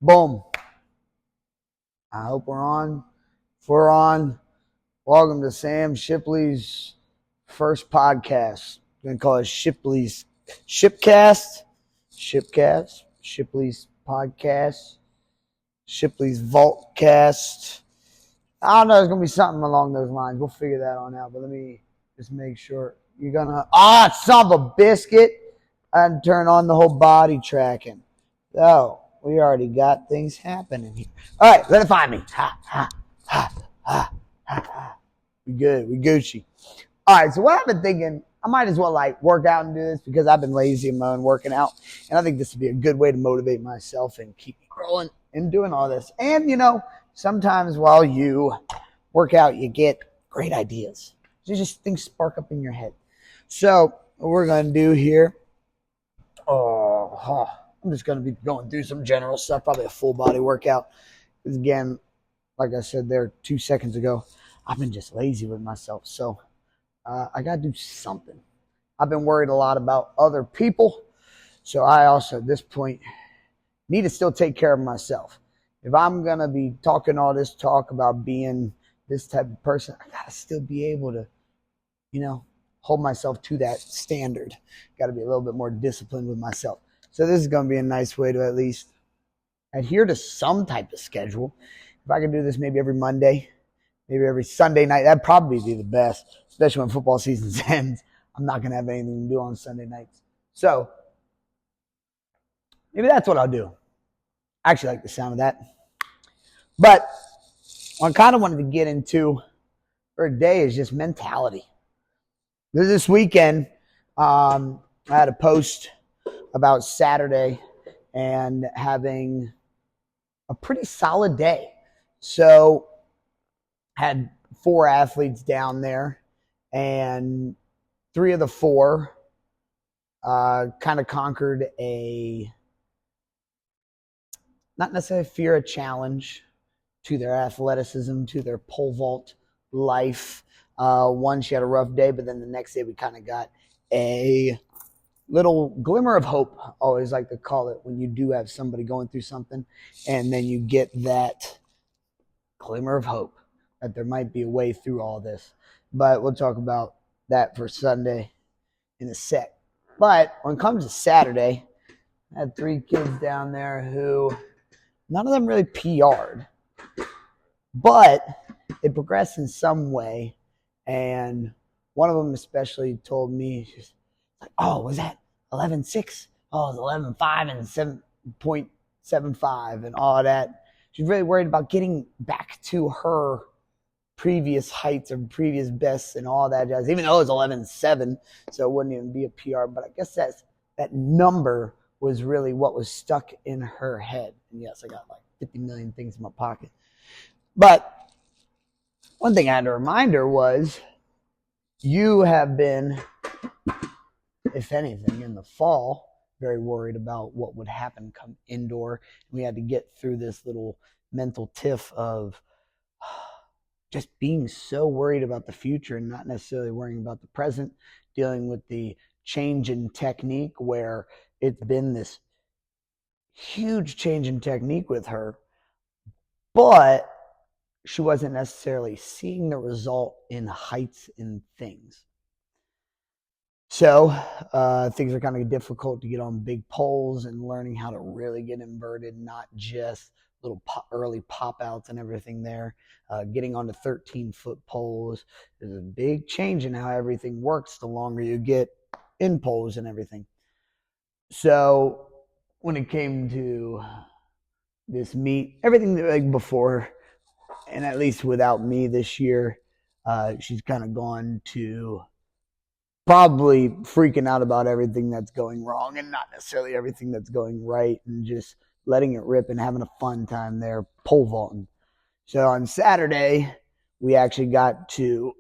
Boom. I hope we're on. If we're on, welcome to Sam Shipley's first podcast. I'm going to call it ShipCast. Shipley's podcast. Shipley's Vaultcast. I don't know. There's going to be something along those lines. We'll figure that on out. But let me just make sure. You're going to... son of a biscuit. I didn't turn on the whole body tracking. So... we already got things happening here. All right, let it find me. We good. We Gucci. All right, so what I've been thinking, I might as well work out and do this because I've been lazy in my own working out. And I think this would be a good way to motivate myself and keep me growing and doing all this. And, sometimes while you work out, you get great ideas. You just things spark up in your head. So what we're going to do here. I'm just going to be going through some general stuff, probably a full body workout. Because again, like I said there 2 seconds ago, I've been just lazy with myself. So I got to do something. I've been worried a lot about other people. So I also, at this point, need to still take care of myself. If I'm going to be talking all this talk about being this type of person, I got to still be able to, hold myself to that standard. Got to be a little bit more disciplined with myself. So this is going to be a nice way to at least adhere to some type of schedule. If I can do this maybe every Monday, maybe every Sunday night, that'd probably be the best, especially when football season ends. I'm not going to have anything to do on Sunday nights. So maybe that's what I'll do. I actually like the sound of that. But what I kind of wanted to get into for today is just mentality. This weekend, I had a post about Saturday and having a pretty solid day. So had 4 athletes down there, and 3 of the 4 kind of conquered not necessarily fear, a challenge to their athleticism, to their pole vault life. One, she had a rough day, but then the next day we kind of got a little glimmer of hope, I always like to call it, when you do have somebody going through something and then you get that glimmer of hope that there might be a way through all this. But we'll talk about that for Sunday in a sec. But when it comes to Saturday, I had 3 kids down there who none of them really PR'd, but they progressed in some way. And one of them especially told me, she's like, was that 11.6? Oh, it was 11.5 and 7.75 and all that. She's really worried about getting back to her previous heights or previous bests and all that jazz, even though it was 11.7, so it wouldn't even be a PR. But I guess that number was really what was stuck in her head. And yes, I got 50 million things in my pocket. But one thing I had to remind her was, you have been, if anything, in the fall, very worried about what would happen come indoor. We had to get through this little mental tiff of just being so worried about the future and not necessarily worrying about the present, dealing with the change in technique where it's been this huge change in technique with her, but she wasn't necessarily seeing the result in heights and things. So things are kind of difficult to get on big poles and learning how to really get inverted, not just little early pop outs and everything there. Getting onto 13-foot poles is a big change in how everything works the longer you get in poles and everything. So when it came to this meet, everything like before, and at least without me this year, she's kind of gone to probably freaking out about everything that's going wrong and not necessarily everything that's going right, and just letting it rip and having a fun time there pole vaulting. So on Saturday, we actually got to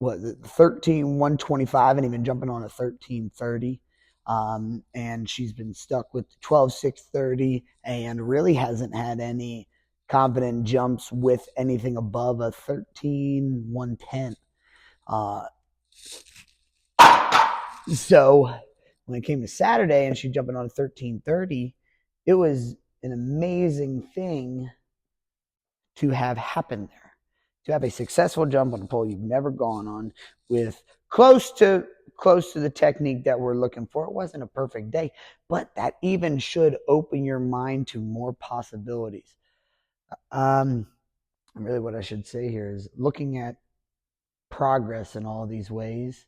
13.125 and even jumping on a 13.30. And she's been stuck with 12.630 and really hasn't had any confident jumps with anything above a 13.110. So when it came to Saturday and she jumping on a 13.30, it was an amazing thing to have happen there. To have a successful jump on a pole you've never gone on with close to the technique that we're looking for. It wasn't a perfect day, but that even should open your mind to more possibilities. Really what I should say here is looking at progress in all these ways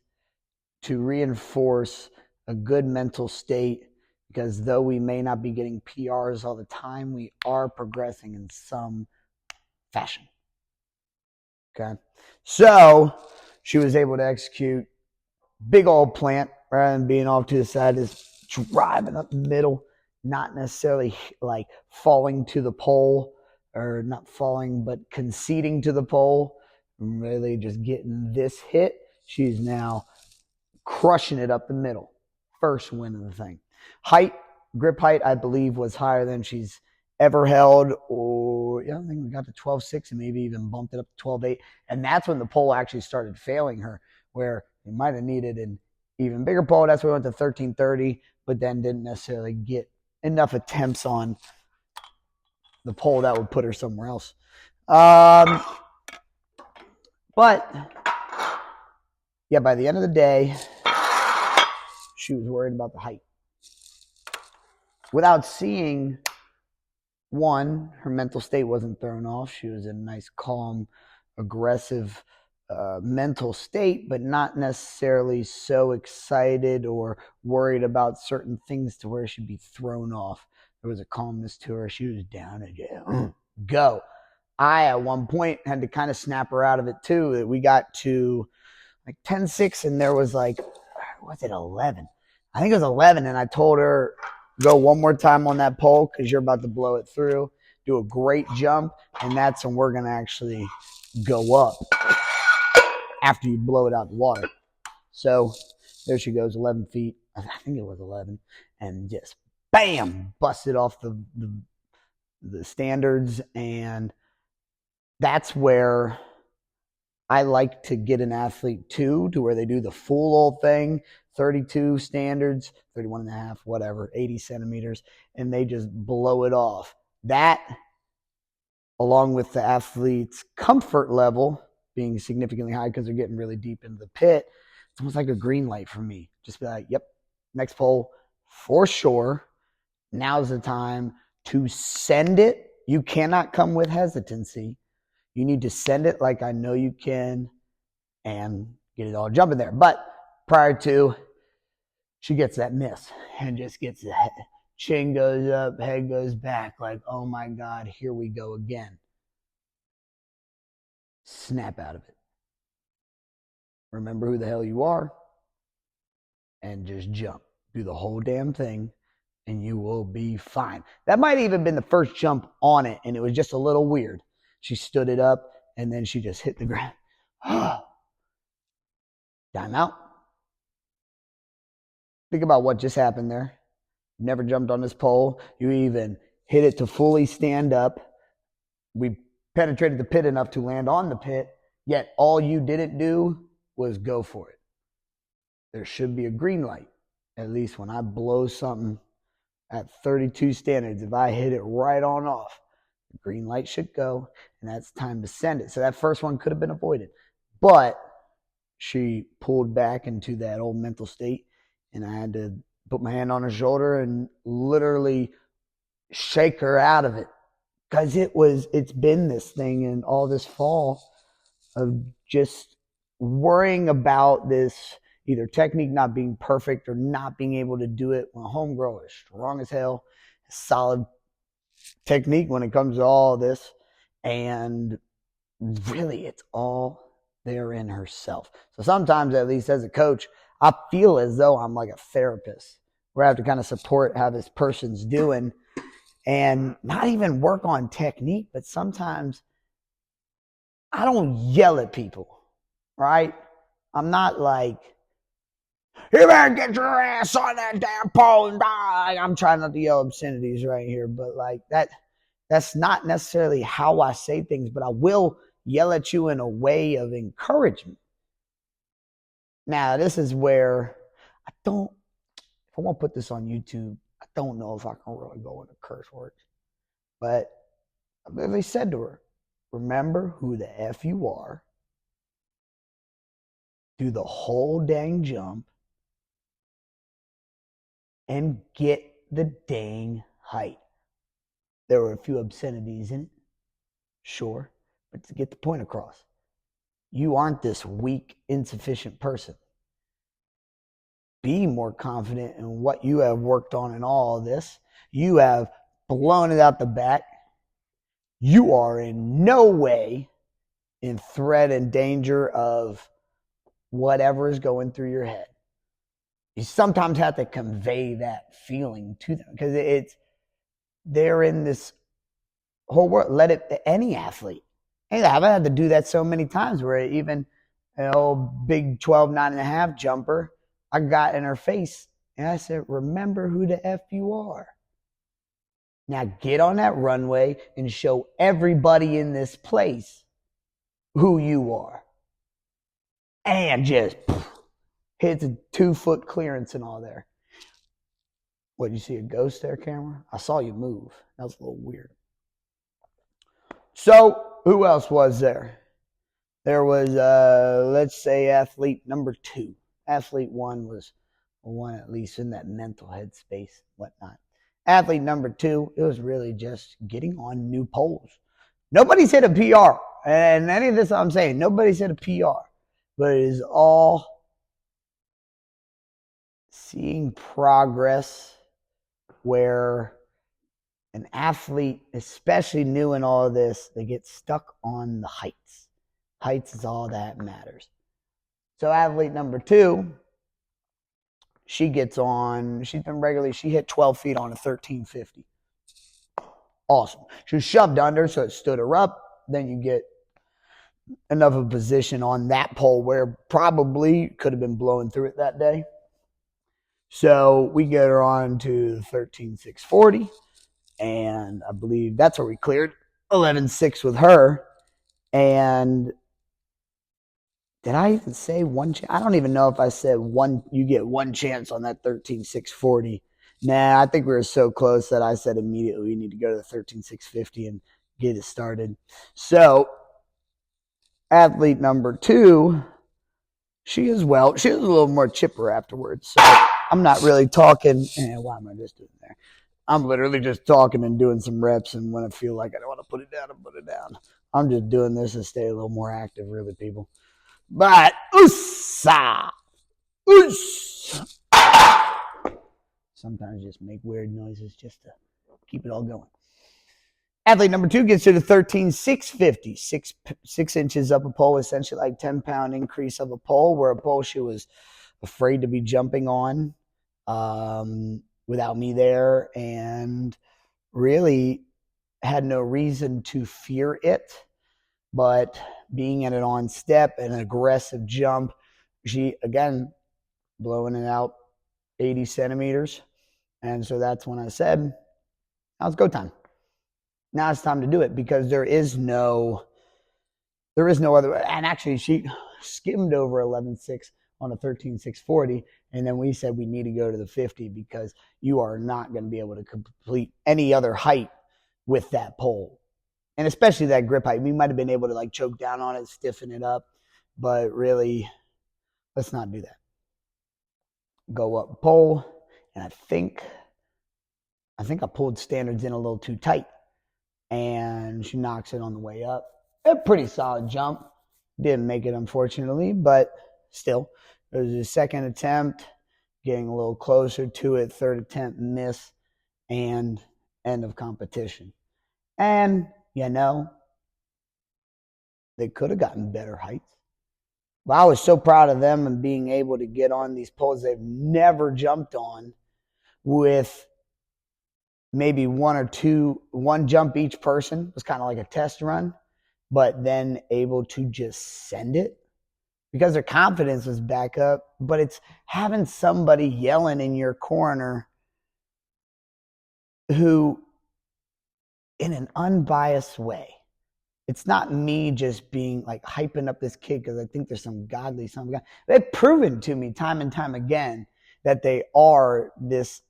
to reinforce a good mental state, because though we may not be getting PRs all the time, we are progressing in some fashion. Okay. So she was able to execute big old plant rather than being off to the side, is driving up the middle, not necessarily like falling to the pole, or not falling, but conceding to the pole, really just getting this hit. She's now crushing it up the middle. First win of the thing. Height, grip height, I believe, was higher than she's ever held. Or yeah, I think we got to 12.6 and maybe even bumped it up to 12.8. And that's when the pole actually started failing her, where we might have needed an even bigger pole. That's why we went to 13.30, but then didn't necessarily get enough attempts on the pole that would put her somewhere else. But yeah, by the end of the day, she was worried about the height. Without seeing, one, her mental state wasn't thrown off. She was in a nice, calm, aggressive mental state, but not necessarily so excited or worried about certain things to where she'd be thrown off. There was a calmness to her. She was down again. Go. I, at one point, had to kind of snap her out of it, too. That we got to like 10.6, and there was like, was it 11? I think it was 11, and I told her, go one more time on that pole because you're about to blow it through. Do a great jump, and that's when we're going to actually go up after you blow it out the water. So there she goes, 11 feet. I think it was 11. And just, bam, busted off the standards. And that's where I like to get an athlete to where they do the full old thing, 32 standards, 31 and a half, whatever, 80 centimeters, and they just blow it off. That, along with the athlete's comfort level being significantly high because they're getting really deep into the pit, it's almost like a green light for me. Just be like, yep, next pole for sure. Now's the time to send it. You cannot come with hesitancy. You need to send it like I know you can and get it all jumping there. But prior to, she gets that miss and just gets the head. Chin goes up, head goes back, like, oh my God, here we go again. Snap out of it. Remember who the hell you are and just jump. Do the whole damn thing and you will be fine. That might have even been the first jump on it, and it was just a little weird. She stood it up and then she just hit the ground. Time out. Think about what just happened there. Never jumped on this pole. You even hit it to fully stand up. We penetrated the pit enough to land on the pit, yet all you didn't do was go for it. There should be a green light. At least when I blow something at 32 standards, if I hit it right on off, the green light should go, and that's time to send it. So that first one could have been avoided. But she pulled back into that old mental state, and I had to put my hand on her shoulder and literally shake her out of it. Because it's been this thing and all this fall of just worrying about this either technique not being perfect or not being able to do it when a homegirl is strong as hell, solid technique when it comes to all of this. And really, it's all there in herself. So sometimes, at least as a coach, I feel as though I'm like a therapist where I have to kind of support how this person's doing and not even work on technique, but sometimes I don't yell at people, right? I'm not like, you better get your ass on that damn pole and die. I'm trying not to yell obscenities right here, but like that's not necessarily how I say things, but I will yell at you in a way of encouragement. Now, this is where if I want to put this on YouTube, I don't know if I can really go into curse words. But they said to her, remember who the F you are, do the whole dang jump, and get the dang height. There were a few obscenities in it, sure, but to get the point across, you aren't this weak, insufficient person. Be more confident in what you have worked on in all of this. You have blown it out the back. You are in no way in threat and danger of whatever is going through your head. You sometimes have to convey that feeling to them because they're in this whole world. Let it, any athlete. Hey, I've had to do that so many times where even an old big 12, 9.5 jumper, I got in her face and I said, remember who the F you are. Now get on that runway and show everybody in this place who you are. And just hits a 2-foot clearance and all there. What, you see a ghost there, camera? I saw you move. That was a little weird. So, who else was there? There was, let's say, athlete number 2. Athlete 1 was one at least in that mental headspace, whatnot. Athlete number 2, it was really just getting on new poles. Nobody's hit a PR. And any of this I'm saying, nobody's hit a PR. But it is all seeing progress where an athlete, especially new in all of this, they get stuck on the heights. Heights is all that matters. So athlete number 2, she gets on, she's been regularly, she hit 12 feet on a 1350. Awesome. She was shoved under, so it stood her up. Then you get enough of a position on that pole where probably could have been blowing through it that day. So we get her on to the 13,640, and I believe that's where we cleared 11.6 with her. And did I even say one chance? I don't even know if I said one. You get one chance on that 13,640. Nah, I think we were so close that I said immediately we need to go to the 13,650 and get it started. So athlete number 2, she was a little more chipper afterwards. So I'm not really talking. Why am I just doing there? I'm literally just talking and doing some reps, and when I feel like I don't want to put it down, I put it down. I'm just doing this to stay a little more active, really, people. But sometimes just make weird noises just to keep it all going. Athlete number 2 gets to the 13,650, 6 inches up a pole, essentially like 10-pound increase of a pole, where a pole she was afraid to be jumping on without me there, and really had no reason to fear it. But being at an on step, an aggressive jump, she, again, blowing it out 80 centimeters. And so that's when I said, now it's go time. Now it's time to do it, because there is no other. And actually, she skimmed over 11.6 on a 13,640. And then we said we need to go to the 50, because you are not going to be able to complete any other height with that pole. And especially that grip height. We might have been able to like choke down on it, stiffen it up. But really, let's not do that. Go up pole. And I think I pulled standards in a little too tight. And she knocks it on the way up. A pretty solid jump. Didn't make it, unfortunately, but still. It was a second attempt, getting a little closer to it. Third attempt, miss, and end of competition. And, they could have gotten better heights. But I was so proud of them and being able to get on these poles they've never jumped on, with maybe one jump each person. It was kind of like a test run, but then able to just send it because their confidence was back up. But it's having somebody yelling in your corner who, in an unbiased way, it's not me just being like hyping up this kid because I think there's some godly something. They've proven to me time and time again that they are this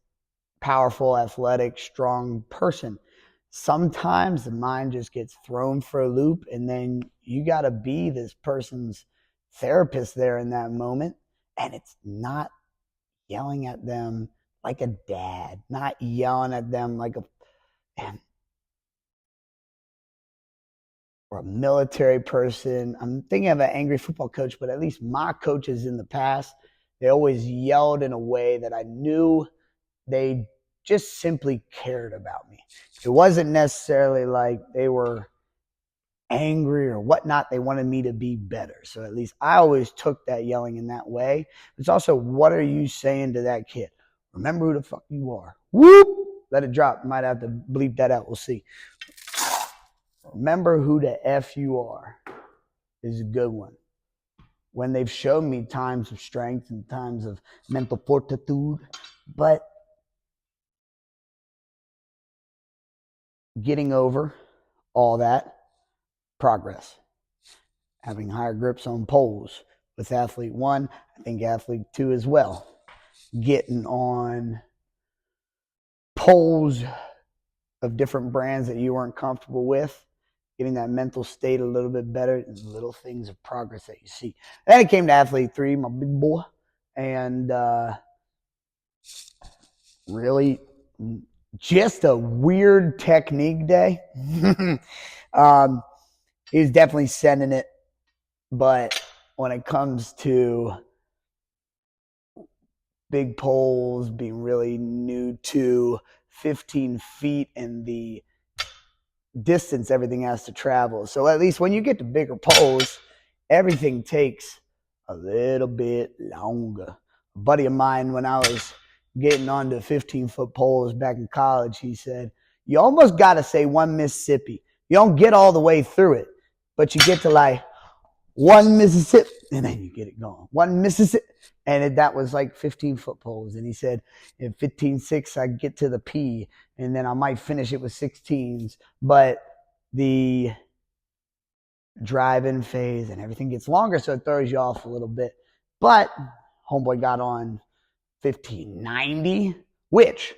powerful, athletic, strong person. sometimes the mind just gets thrown for a loop, and then you got to be this person's therapist there in that moment. And it's not yelling at them like a dad, not yelling at them like or a military person. I'm thinking of an angry football coach, but at least my coaches in the past, they always yelled in a way that I knew they just simply cared about me. It wasn't necessarily like they were angry or whatnot. They wanted me to be better. So at least I always took that yelling in that way. It's also, what are you saying to that kid? Remember who the fuck you are. Whoop! Let it drop. Might have to bleep that out. We'll see. Remember who the F you are is a good one. When they've shown me times of strength and times of mental fortitude, but getting over all that, progress. Having higher grips on poles with athlete 1, I think athlete 2 as well. Getting on poles of different brands that you weren't comfortable with, getting that mental state a little bit better, and little things of progress that you see. Then it came to athlete 3, my big boy, and really just a weird technique day. He's definitely sending it, but when it comes to big poles, being really new to 15 feet and the distance everything has to travel. So at least when you get to bigger poles, everything takes a little bit longer. A buddy of mine, when I was getting onto 15-foot poles back in college, he said, you almost got to say one Mississippi. You don't get all the way through it, but you get to like one Mississippi, and then you get it going. One Mississippi. And that was like 15-foot poles. And he said, in 15.6, I get to the P, and then I might finish it with 16s. But the drive-in phase and everything gets longer, so it throws you off a little bit. But homeboy got on 1590, which,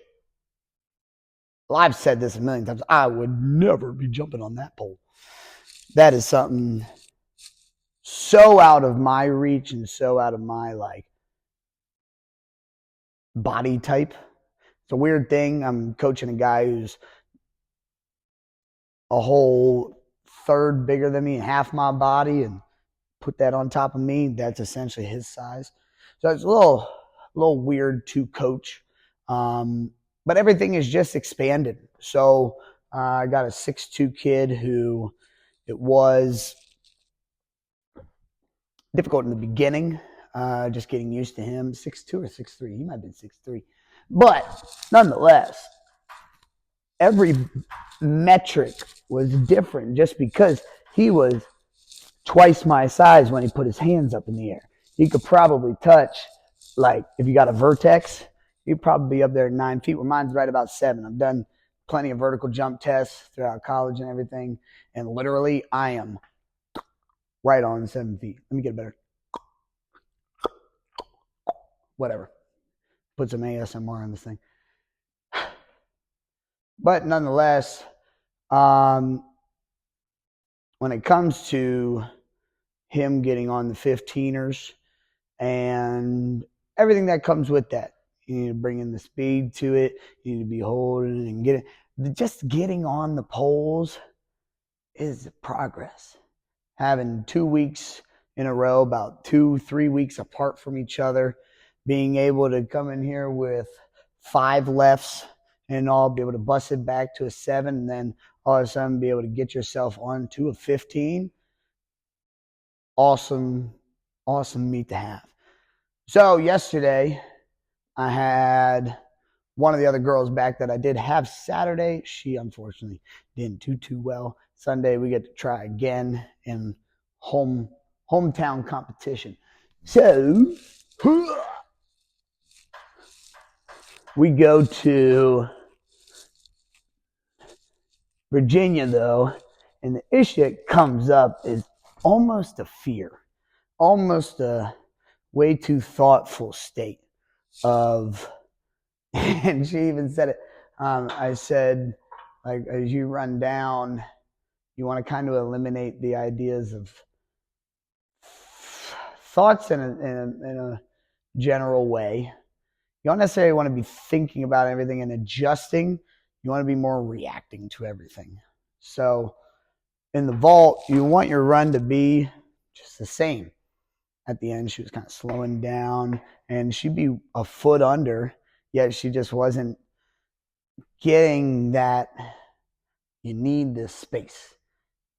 well, I've said this a million times, I would never be jumping on that pole. That is something so out of my reach and so out of my body type. It's a weird thing. I'm coaching a guy who's a whole third bigger than me and half my body, and put that on top of me. That's essentially his size. So it's a little weird to coach. But everything is just expanded. So I got a 6'2" kid who it was difficult in the beginning, just getting used to him. 6'2" or 6'3". He might have been 6'3". But nonetheless, every metric was different just because he was twice my size when he put his hands up in the air. He could probably touch, like, if you got a vertex, you'd probably be up there at 9 feet, where mine's right about 7. I've done plenty of vertical jump tests throughout college and everything, and literally I am right on 7 feet. Let me get better. Whatever. Put some ASMR on this thing. But nonetheless, when it comes to him getting on the 15ers and everything that comes with that, you need to bring in the speed to it. You need to be holding and getting. Just getting on the poles is progress. Having 2 weeks in a row, about 2-3 weeks apart from each other, being able to come in here with 5 lefts and all, be able to bust it back to a 7, and then all of a sudden be able to get yourself onto a 15. Awesome meet to have. So yesterday, I had one of the other girls back that I did have Saturday. She unfortunately didn't do too well. Sunday, we get to try again in hometown competition. So we go to Virginia, though, and the issue that comes up is almost a fear, almost a way too thoughtful state of, and she even said it, I said, like as you run down, you want to kind of eliminate the ideas of thoughts in a general way. You don't necessarily want to be thinking about everything and adjusting. You want to be more reacting to everything. So in the vault, you want your run to be just the same. At the end, she was kind of slowing down, and she'd be a foot under, yet she just wasn't getting that. You need this space.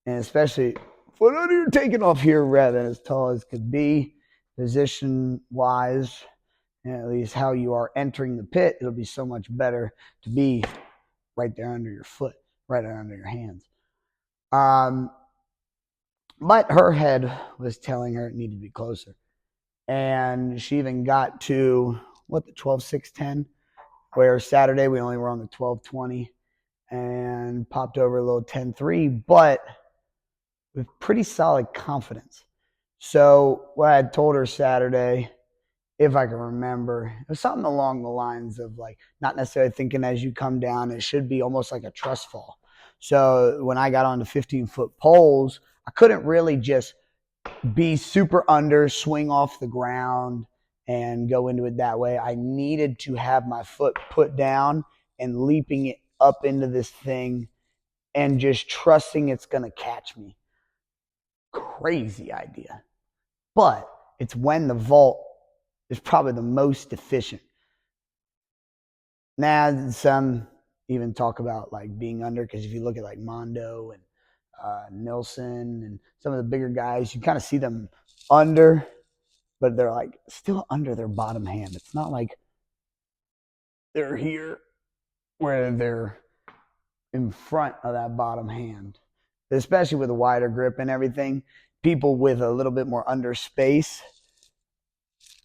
And especially foot under, you're taking off here rather than as tall as could be, position-wise. And at least how you are entering the pit, it'll be so much better to be right there under your foot, right there under your hands. But her head was telling her it needed to be closer. And she even got to, the 12.610, where Saturday we only were on the 12.20 and popped over a little 10.3, but with pretty solid confidence. So what I had told her Saturday, if I can remember, it was something along the lines of like not necessarily thinking as you come down, it should be almost like a trust fall. So when I got on the 15-foot poles, I couldn't really just be super under, swing off the ground, and go into it that way. I needed to have my foot put down and leaping it up into this thing and just trusting it's going to catch me. Crazy idea. But it's when the vault is probably the most efficient. Now, some even talk about like being under, because if you look at like Mondo and Nilsson and some of the bigger guys, you kind of see them under, but they're like still under their bottom hand. It's not like they're here where they're in front of that bottom hand, especially with a wider grip and everything. People with a little bit more under space,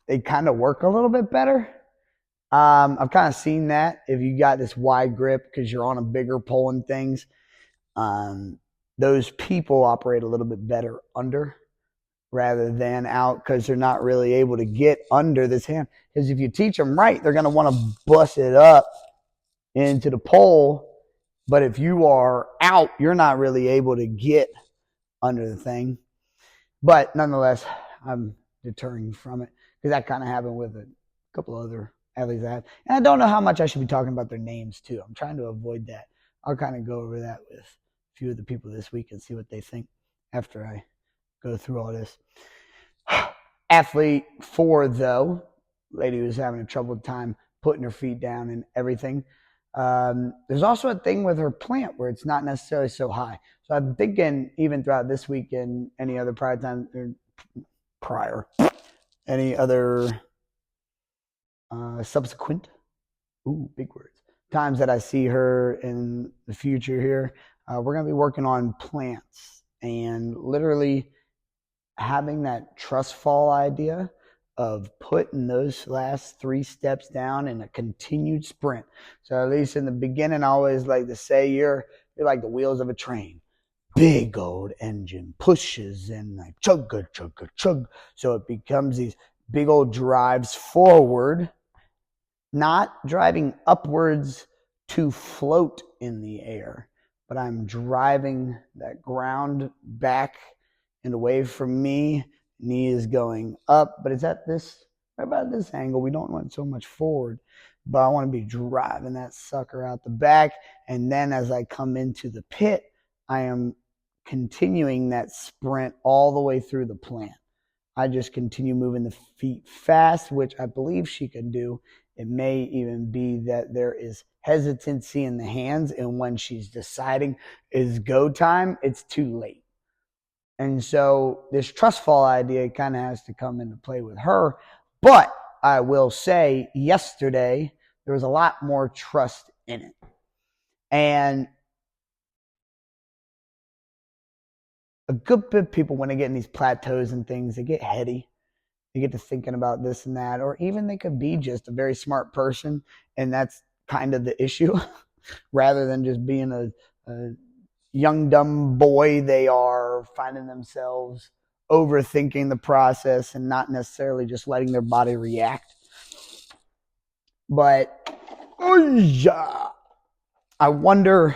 they kind of work a little bit better. I've kind of seen that if you got this wide grip because you're on a bigger pole and things, those people operate a little bit better under rather than out, because they're not really able to get under this hand. Because if you teach them right, they're going to want to bust it up into the pole. But if you are out, you're not really able to get under the thing. But nonetheless, I'm deterring from it because that kind of happened with a couple other athletes I had. And I don't know how much I should be talking about their names too. I'm trying to avoid that. I'll kind of go over that with a few of the people this week and see what they think after I go through all this. Athlete 4, though, lady who's having a troubled time putting her feet down and everything. There's also a thing with her plant where it's not necessarily so high. So I'm thinking even throughout this week and any other any other subsequent, big words, times that I see her in the future here, we're going to be working on plants and literally having that trust fall idea of putting those last 3 steps down in a continued sprint. So at least in the beginning, I always like to say you're like the wheels of a train. Big old engine pushes and like chug, chug, chug. So it becomes these big old drives forward, not driving upwards to float in the air, but I'm driving that ground back and away from me. Knee is going up, but it's at this, right about this angle. We don't want so much forward, but I want to be driving that sucker out the back. And then as I come into the pit, I am continuing that sprint all the way through the plant. I just continue moving the feet fast, which I believe she can do. It may even be that there is hesitancy in the hands, and when she's deciding is go time, it's too late. And so this trust fall idea kind of has to come into play with her. But I will say yesterday, there was a lot more trust in it. And a good bit of people, when they get in these plateaus and things, they get heady. They get to thinking about this and that, or even they could be just a very smart person, and that's kind of the issue. Rather than just being a young, dumb boy, they are finding themselves overthinking the process and not necessarily just letting their body react. But I wonder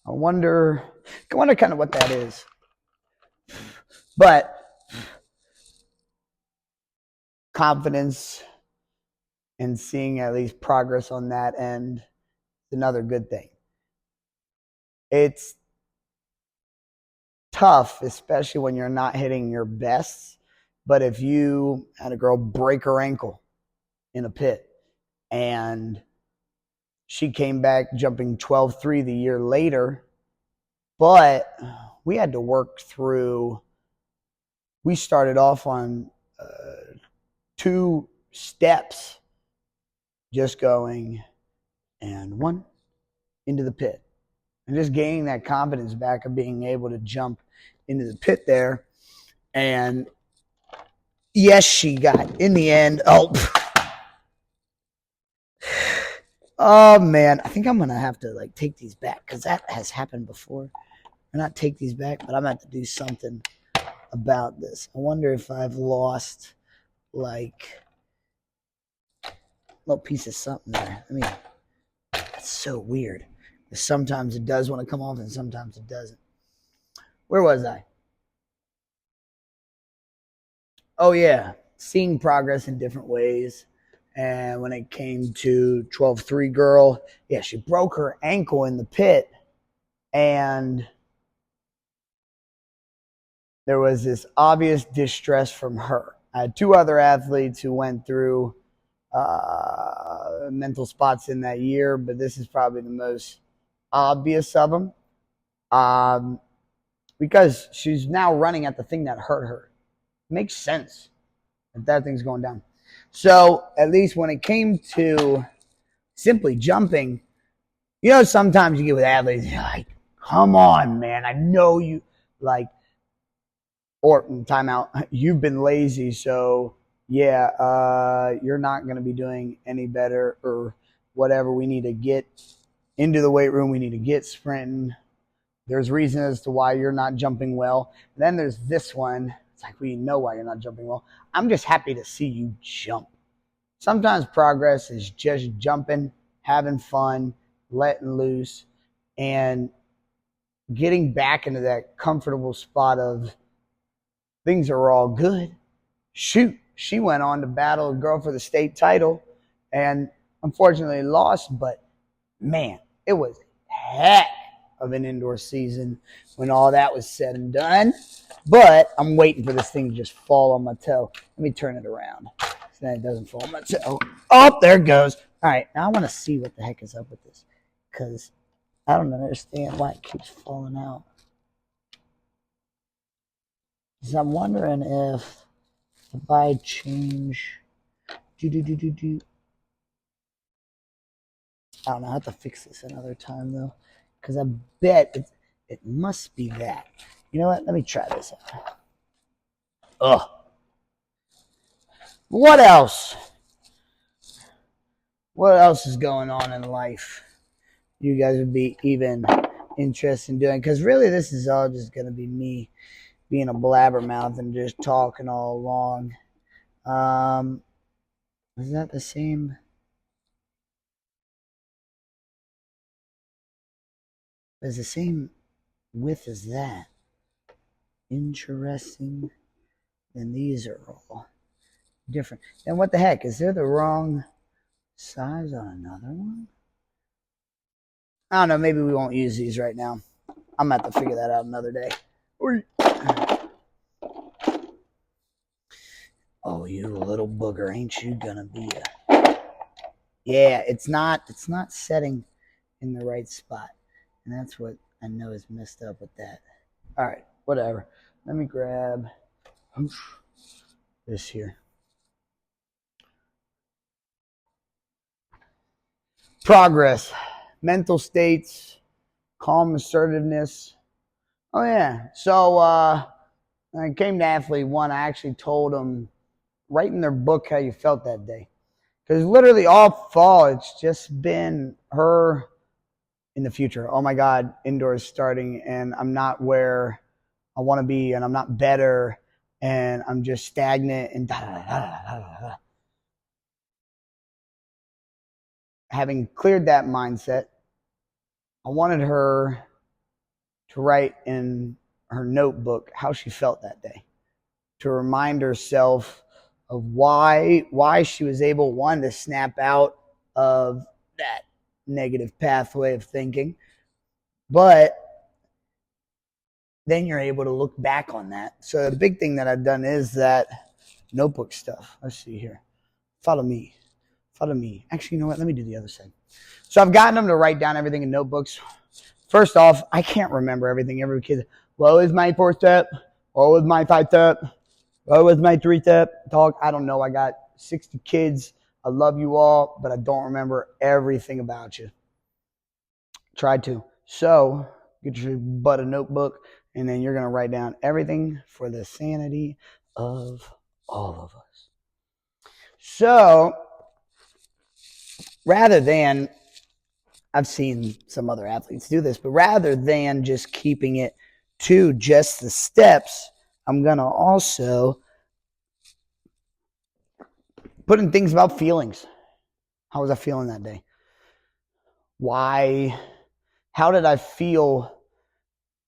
I wonder kind of what that is. But confidence and seeing at least progress on that end is another good thing. It's tough, especially when you're not hitting your best. But if you had a girl break her ankle in a pit and she came back jumping 12.3 the year later, but we had to work through, we started off on 2 steps, just going and 1 into the pit and just gaining that confidence back of being able to jump into the pit there. And yes, she got in the end. Oh man, I think I'm gonna have to like take these back because that has happened before. Or not take these back, but I'm gonna have to do something about this. I wonder if I've lost like a little piece of something there. I mean, that's so weird. Sometimes it does want to come off and sometimes it doesn't. Where was I? Oh yeah, seeing progress in different ways. And when it came to 12.3 girl, yeah, she broke her ankle in the pit. And there was this obvious distress from her. I had 2 other athletes who went through mental spots in that year, but this is probably the most obvious of them. Because she's now running at the thing that hurt her. Makes sense if that thing's going down. So at least when it came to simply jumping, you know, sometimes you get with athletes, you're like, come on, man, I know you, like, or timeout, you've been lazy, so yeah, you're not going to be doing any better or whatever. We need to get into the weight room. We need to get sprinting. There's reason as to why you're not jumping well. And then there's this one. It's like, we know why you're not jumping well. I'm just happy to see you jump. Sometimes progress is just jumping, having fun, letting loose, and getting back into that comfortable spot of things are all good. Shoot, she went on to battle a girl for the state title and unfortunately lost, but man, it was heck of an indoor season when all that was said and done. But I'm waiting for this thing to just fall on my toe. Let me turn it around so that it doesn't fall on my toe. Oh, there it goes. All right, now I want to see what the heck is up with this because I don't understand why it keeps falling out. So I'm wondering if I change. I don't know. I have to fix this another time though, because I bet it must be that. You know what? Let me try this out. Ugh. What else? What else is going on in life? You guys would be even interested in doing? Because really, this is all just going to be me being a blabbermouth and just talking all along. Is that the same? It's the same width as that. Interesting. And these are all different. Then what the heck? Is there the wrong size on another one? I don't know. Maybe we won't use these right now. I'm going to have to figure that out another day. Oh, you little booger. Ain't you going to be a... Yeah, it's not setting in the right spot. And that's what I know is messed up with that. All right, whatever. Let me grab this here. Progress, mental states, calm assertiveness. Oh yeah. So when I came to Athlete 1, I actually told them, write in their book how you felt that day. Because literally all fall, it's just been her in the future. Oh my God, indoors starting and I'm not where I want to be and I'm not better and I'm just stagnant and da-da-da-da-da-da. Having cleared that mindset, I wanted her to write in her notebook how she felt that day, to remind herself of why she was able, one, to snap out of that negative pathway of thinking, but then you're able to look back on that. So the big thing that I've done is that notebook stuff. Let's see here. Follow me. Actually, you know what? Let me do the other side. So I've gotten them to write down everything in notebooks. First off, I can't remember everything. Every kid, what was my 4-step? What was my 5-step? What was my 3-step? Talk. I don't know. I got 60 kids. I love you all, but I don't remember everything about you. Try to. So get your butt a notebook, and then you're going to write down everything for the sanity of all of us. So rather than, I've seen some other athletes do this, but rather than just keeping it to just the steps, I'm going to also put in things about feelings. How was I feeling that day? Why? How did I feel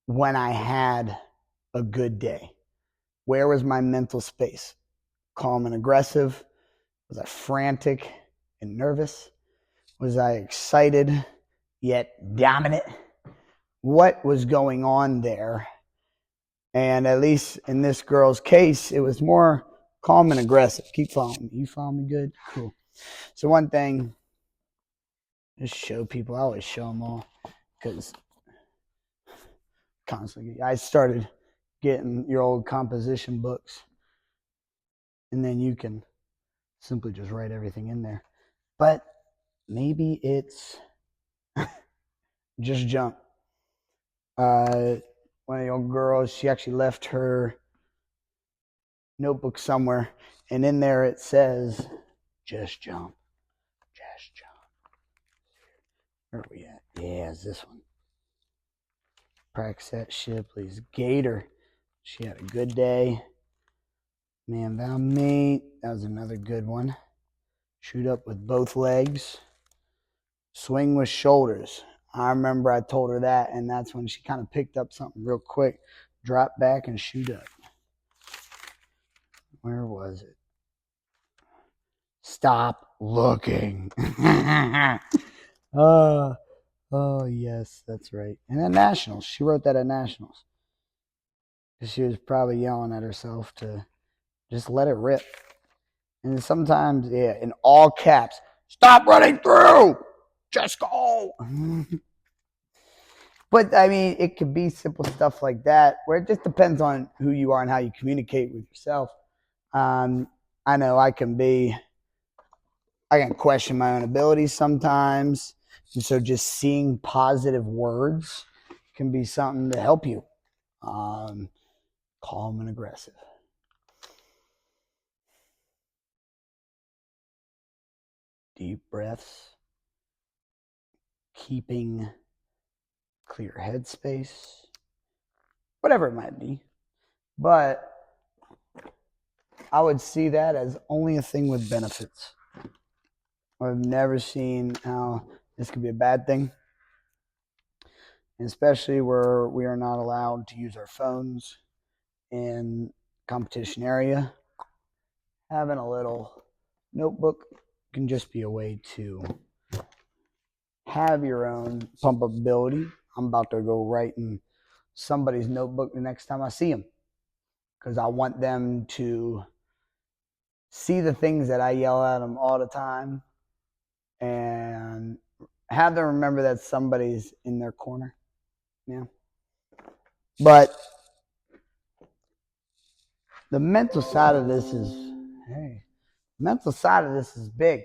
when I had a good day? Where was my mental space? Calm and aggressive? Was I frantic and nervous? Was I excited yet dominant? What was going on there? And at least in this girl's case, it was more calm and aggressive. Keep following me. You follow me good? Cool. So one thing, just show people. I always show them all because constantly. I started getting your old composition books, and then you can simply just write everything in there. But maybe it's just jump. One of the old girls, she actually left her notebook somewhere, and in there it says, just jump. Just jump. Where are we at? Yeah, it's this one. Practice that Shipley's Gator. She had a good day. Man down mate. That was another good one. Shoot up with both legs. Swing with shoulders. I remember I told her that, and that's when she kind of picked up something real quick. Drop back and shoot up. Where was it? Stop looking. Oh, yes, that's right. And at Nationals. She wrote that at Nationals. She was probably yelling at herself to just let it rip. And sometimes, yeah, in all caps, stop running through. Just go. But, I mean, it could be simple stuff like that where it just depends on who you are and how you communicate with yourself. I know I can question my own abilities sometimes. And so just seeing positive words can be something to help you. Calm and aggressive. Deep breaths. Keeping clear headspace. Whatever it might be. But I would see that as only a thing with benefits. I've never seen how this could be a bad thing. And especially where we are not allowed to use our phones in competition area. Having a little notebook can just be a way to have your own pump up ability. I'm about to go write in somebody's notebook the next time I see them, because I want them to see the things that I yell at them all the time and have them remember that somebody's in their corner. Yeah. But the mental side of this is, big.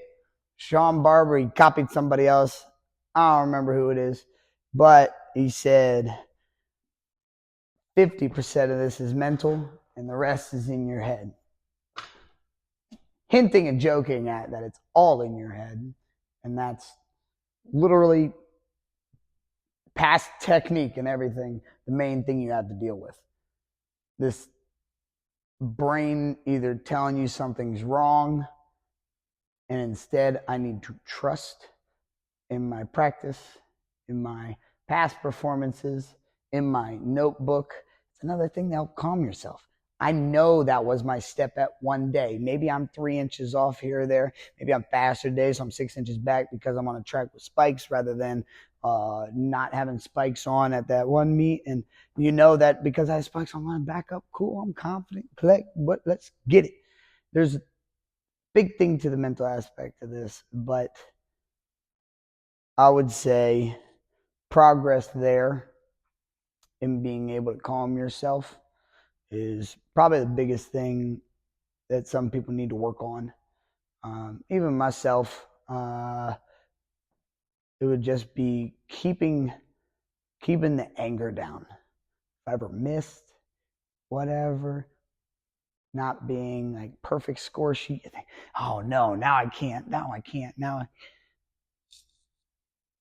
Sean Barber, he copied somebody else. I don't remember who it is, but he said 50% of this is mental and the rest is in your head. Hinting and joking at that it's all in your head, and that's literally past technique and everything, the main thing you have to deal with. This brain either telling you something's wrong, and instead I need to trust in my practice, in my past performances, in my notebook. It's another thing to help calm yourself. I know that was my step at one day. Maybe I'm 3 inches off here or there. Maybe I'm faster today, so I'm 6 inches back because I'm on a track with spikes rather than not having spikes on at that one meet. And you know that because I have spikes, I'm going to back up. Cool, I'm confident. Collect, but let's get it. There's a big thing to the mental aspect of this, but I would say progress there in being able to calm yourself is probably the biggest thing that some people need to work on. Even myself, it would just be keeping the anger down. If I ever missed, whatever, not being like perfect score sheet, you think, oh no, now I can't.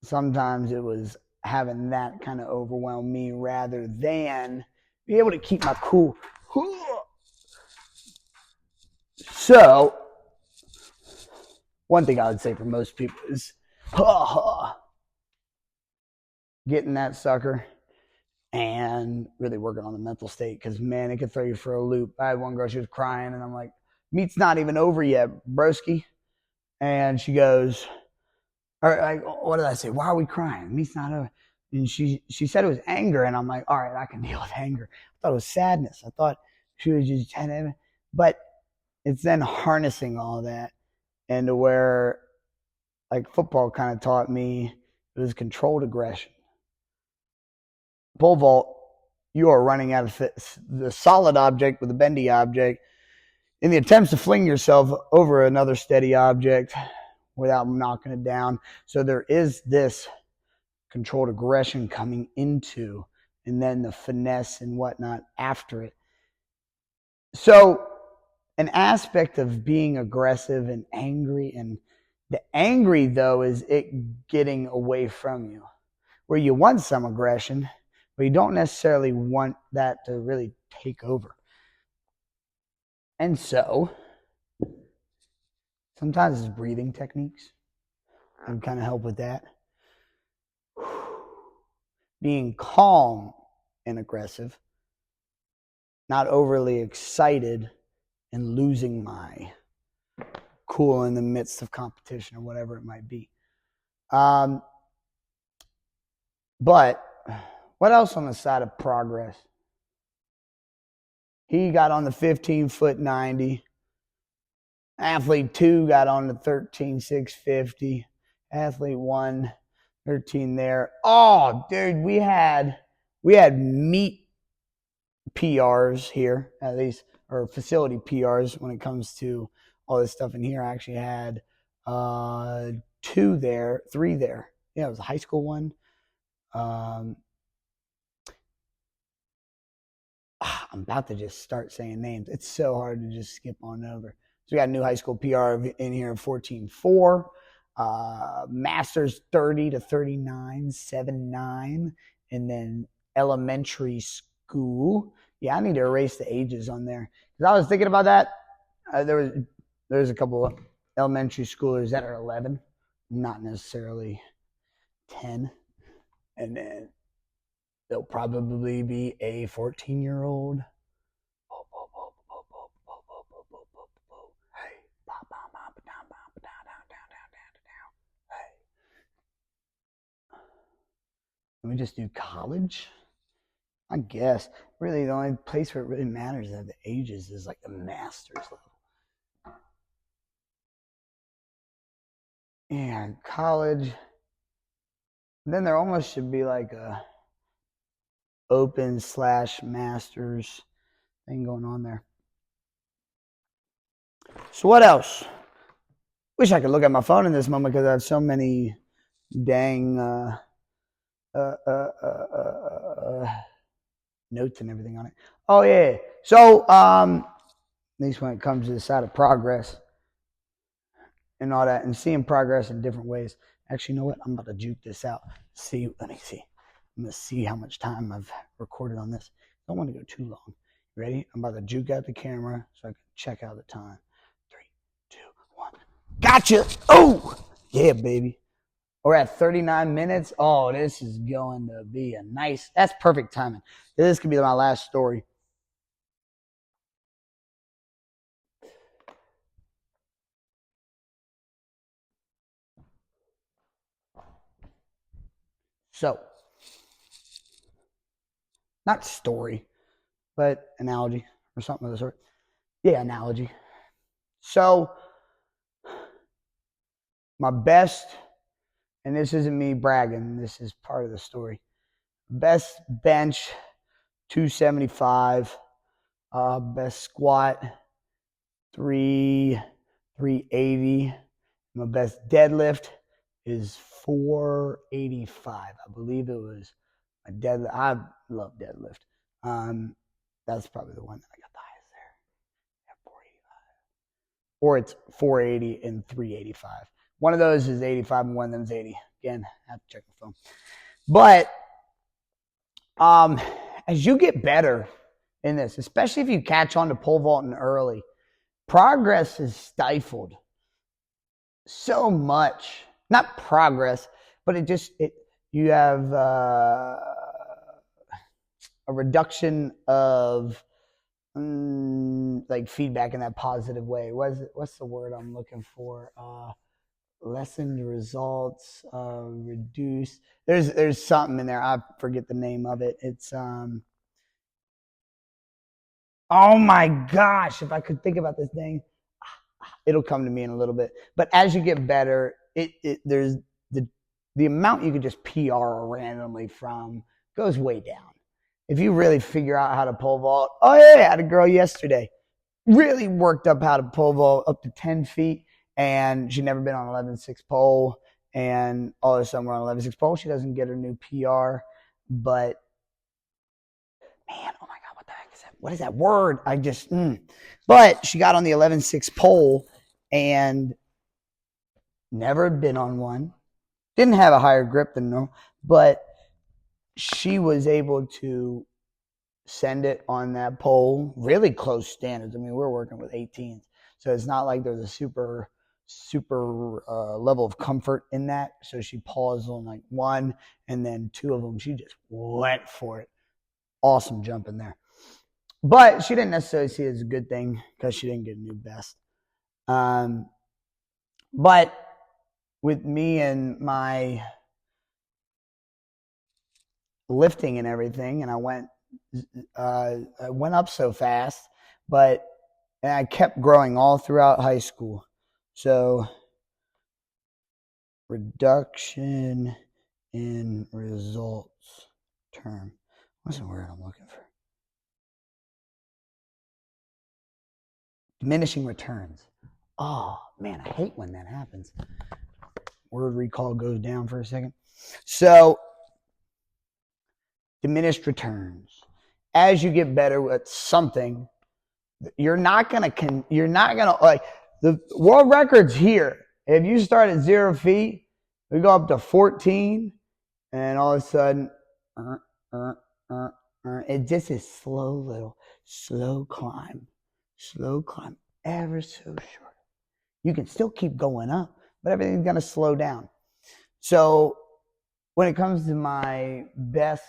Sometimes it was having that kind of overwhelm me rather than be able to keep my cool. So, one thing I would say for most people is getting that sucker and really working on the mental state, because, man, it could throw you for a loop. I had one girl, she was crying, and I'm like, meet's not even over yet, broski. And she goes, or like, what did I say? Why are we crying? Meet's not over. And she said it was anger, and I'm like, all right, I can deal with anger. I thought it was sadness. I thought she was just trying to, but it's then harnessing all that into where, like, football kind of taught me, it was controlled aggression. Pole vault, you are running out of the solid object with a bendy object in the attempts to fling yourself over another steady object without knocking it down. So there is this controlled aggression coming into, and then the finesse and whatnot after it. So an aspect of being aggressive and angry, and the angry, though, is it getting away from you, where you want some aggression, but you don't necessarily want that to really take over. And so sometimes it's breathing techniques that kind of help with that. Being calm and aggressive, not overly excited and losing my cool in the midst of competition or whatever it might be. But what else on the side of progress? He got on the 15-foot 90. Athlete 2 got on the 13,650. Athlete 1, 13 there. Oh, dude, we had meet PRs here, at least, or facility PRs when it comes to all this stuff in here. I actually had 2 there, 3 there. Yeah, it was a high school one. I'm about to just start saying names. It's so hard to just skip on over. So we got a new high school PR in here in 14.4. Masters 30 to 39, 7.9. And then elementary school. Yeah, I need to erase the ages on there. Because I was thinking about that. There's a couple of elementary schoolers that are 11. Not necessarily 10. And then there'll probably be a 14-year-old. Can we just do college? I guess. Really, the only place where it really matters at the ages is like the master's level. And college. And then there almost should be like a open/masters thing going on there. So what else? Wish I could look at my phone in this moment because I have so many dang notes and everything on it. Oh yeah. So at least when it comes to the side of progress and all that, and seeing progress in different ways. Actually, you know what? I'm about to juke this out. Let me see. I'm gonna see how much time I've recorded on this. I don't want to go too long. Ready? I'm about to juke out the camera so I can check out the time. 3, 2, 1. Gotcha. Oh yeah, baby. We're at 39 minutes. Oh, this is going to be a nice, that's perfect timing. This could be my last story. So, not story, but analogy or something of the sort. Yeah, analogy. So, my best, and this isn't me bragging, this is part of the story. Best bench, 275. Best squat, 380. My best deadlift is 485. I believe it was my deadlift. I love deadlift. That's probably the one that I got the highest there at 485. Or it's 480 and 385. One of those is 85 and one of them is 80. Again, I have to check my phone. But as you get better in this, especially if you catch on to pole vaulting early, progress is stifled so much. Not progress, but you have a reduction of like feedback in that positive way. What's the word I'm looking for? Lessened results, reduced. There's something in there. I forget the name of it. It's oh my gosh, if I could think about this thing, it'll come to me in a little bit. But as you get better, there's the amount you could just PR randomly from goes way down. If you really figure out how to pole vault, oh yeah, I had a girl yesterday, really worked up how to pole vault up to 10 feet, and she'd never been on 11.6 pole, and all of a sudden we're on 11.6 pole. She doesn't get her new PR, but man, oh my God, what the heck is that? What is that word? But she got on the 11.6 pole and never had been on one. Didn't have a higher grip than normal, but she was able to send it on that pole really close standards. I mean, we're working with 18s, so it's not like there's a super level of comfort in that. So she paused on like one, and then two of them she just went for it. Awesome jump in there. But she didn't necessarily see it as a good thing because she didn't get a new best. But with me and my lifting and everything, and I went up so fast, and I kept growing all throughout high school. So reduction in results term. What's the word I'm looking for? Diminishing returns. Oh man, I hate when that happens. Word recall goes down for a second. So diminished returns. As you get better at something, you're not gonna like the world record's here. If you start at 0 feet, we go up to 14, and all of a sudden, it just is slow climb, ever so short. You can still keep going up, but everything's gonna slow down. So when it comes to my best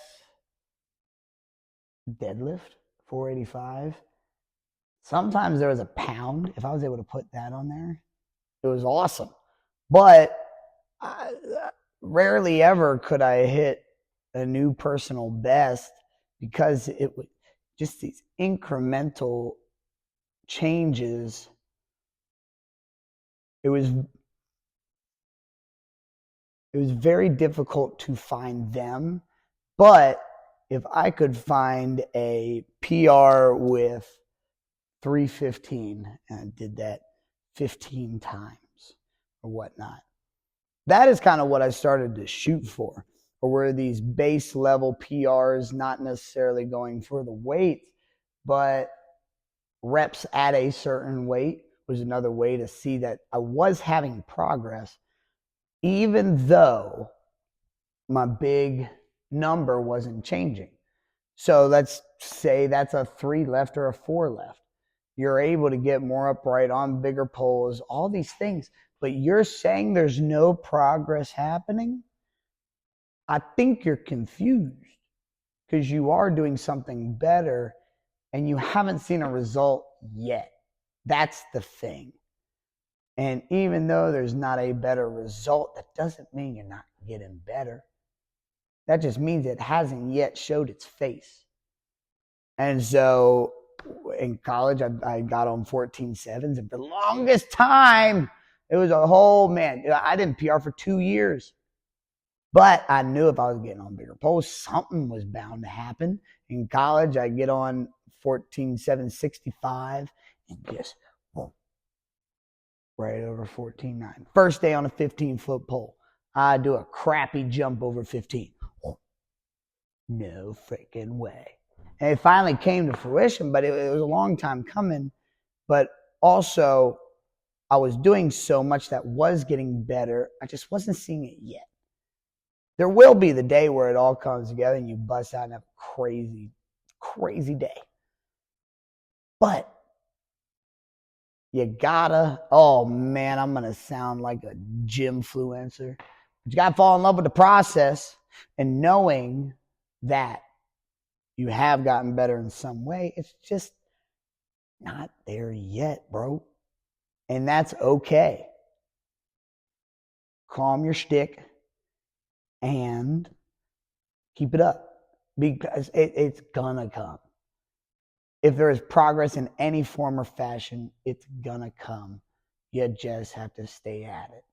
deadlift, 485, sometimes there was a pound. If I was able to put that on there, it was awesome. But rarely ever could I hit a new personal best because it was just these incremental changes. It was very difficult to find them, but if I could find a PR with 315, and I did that 15 times or whatnot, that is kind of what I started to shoot for. Or were these base level PRs, not necessarily going for the weight, but reps at a certain weight was another way to see that I was having progress, even though my big number wasn't changing. So let's say that's a 3 left or a 4 left. You're able to get more upright on bigger poles, all these things, but you're saying there's no progress happening. I think you're confused because you are doing something better and you haven't seen a result yet. That's the thing. And even though there's not a better result, that doesn't mean you're not getting better. That just means it hasn't yet showed its face. And so in college, I got on 14.7s, and for the longest time, it was a whole, man, I didn't PR for 2 years. But I knew if I was getting on bigger poles, something was bound to happen. In college, I get on 14.765 and just boom, right over 14.9. First day on a 15-foot pole, I do a crappy jump over 15. Oh, no freaking way. And it finally came to fruition, but it was a long time coming. But also, I was doing so much that was getting better. I just wasn't seeing it yet. There will be the day where it all comes together and you bust out and have a crazy, crazy day. But you gotta, oh man, I'm going to sound like a gym-fluencer. But you got to fall in love with the process, and knowing that you have gotten better in some way, it's just not there yet, bro. And that's okay. Calm your stick and keep it up, because it's gonna come. If there is progress in any form or fashion, it's gonna come. You just have to stay at it.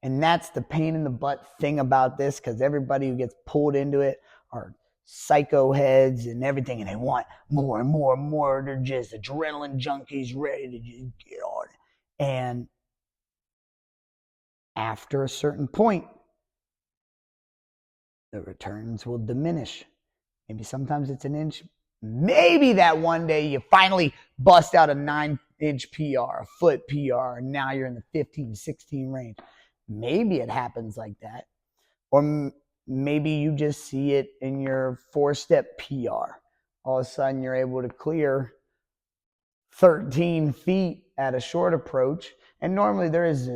And that's the pain in the butt thing about this, because everybody who gets pulled into it are psycho heads and everything, and they want more and more and more. They're just adrenaline junkies ready to just get on it. And after a certain point, the returns will diminish. Maybe sometimes it's an inch. Maybe that one day you finally bust out a 9-inch PR, a foot PR, and now you're in the 15, 16 range. Maybe it happens like that. Or maybe you just see it in your 4-step PR. All of a sudden you're able to clear 13 feet at a short approach. And normally there is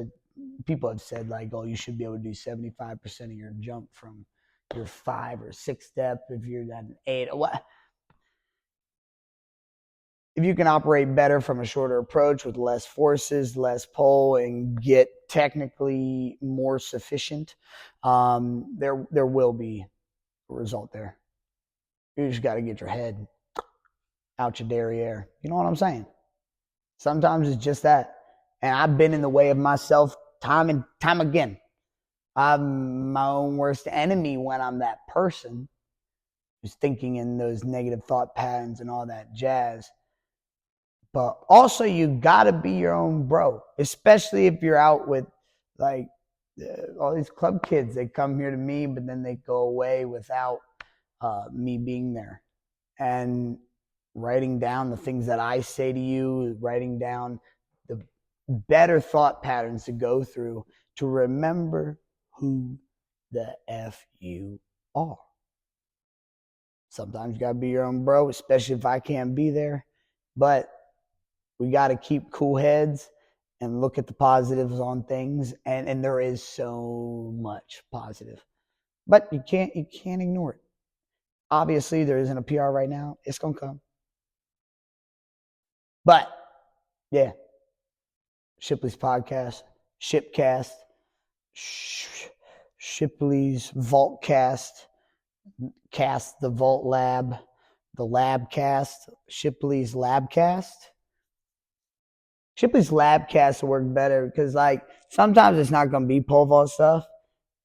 people have said like, oh, you should be able to do 75% of your jump from your 5 or 6 step if you're at an 8. What? If you can operate better from a shorter approach with less forces, less pull, and get technically more sufficient, there will be a result there. You just got to get your head out your derriere. You know what I'm saying? Sometimes it's just that. And I've been in the way of myself time and time again. I'm my own worst enemy when I'm that person who's thinking in those negative thought patterns and all that jazz. But also, you got to be your own bro, especially if you're out with like all these club kids. They come here to me, but then they go away without me being there. And writing down the things that I say to you, writing down the better thought patterns to go through to remember who the F you are. Sometimes you got to be your own bro, especially if I can't be there. But we got to keep cool heads and look at the positives on things. And there is so much positive. But you can't ignore it. Obviously, there isn't a PR right now. It's going to come. But, yeah. Shipley's podcast, ShipCast, Shipley's Vaultcast, Cast the Vault Lab, the Labcast, Shipley's Labcast. Shipley's Labcast will work better because, like, sometimes it's not going to be pole vault stuff.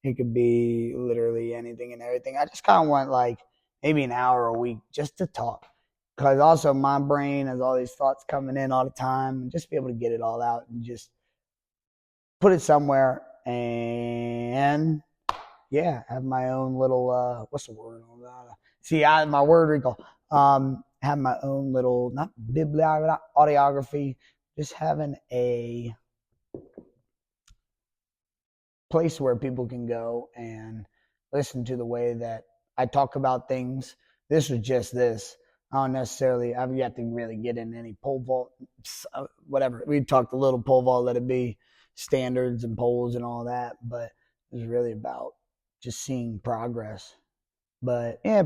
It could be literally anything and everything. I just kind of want, like, maybe an hour a week just to talk. Because also my brain has all these thoughts coming in all the time. And just be able to get it all out and just put it somewhere. And, yeah, have my own little, what's the word? See, my word recall. Have my own little, not bibliography, not audiography. Just having a place where people can go and listen to the way that I talk about things. This was just this. I don't necessarily, I've yet to really get in any pole vault, whatever. We talked a little pole vault, let it be. standards and polls and all that, but it was really about just seeing progress. But yeah,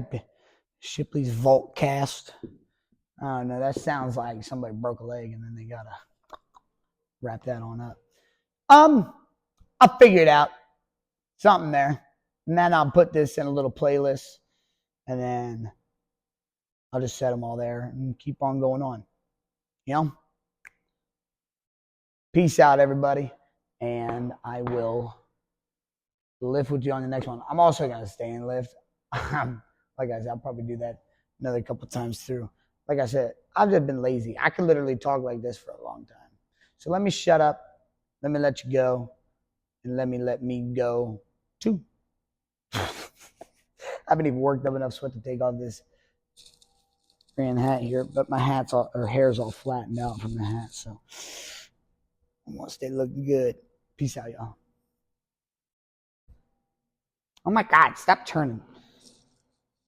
Shipley's Vault Cast. I don't know. That sounds like somebody broke a leg and then they gotta wrap that on up. I'll figure it out. Something there. And then I'll put this in a little playlist. And then I'll just set them all there and keep on going on. You know? Peace out, everybody. And I will lift with you on the next one. I'm also going to stay in lift. Like I said, I'll probably do that another couple times through. Like I said, I've just been lazy. I could literally talk like this for a long time. So let me shut up. Let me let you go. And let me go too. I haven't even worked up enough sweat to take off this grand hat here, but my hair's all flattened out from the hat, so I want to stay looking good. Peace out, y'all. Oh my God, stop turning.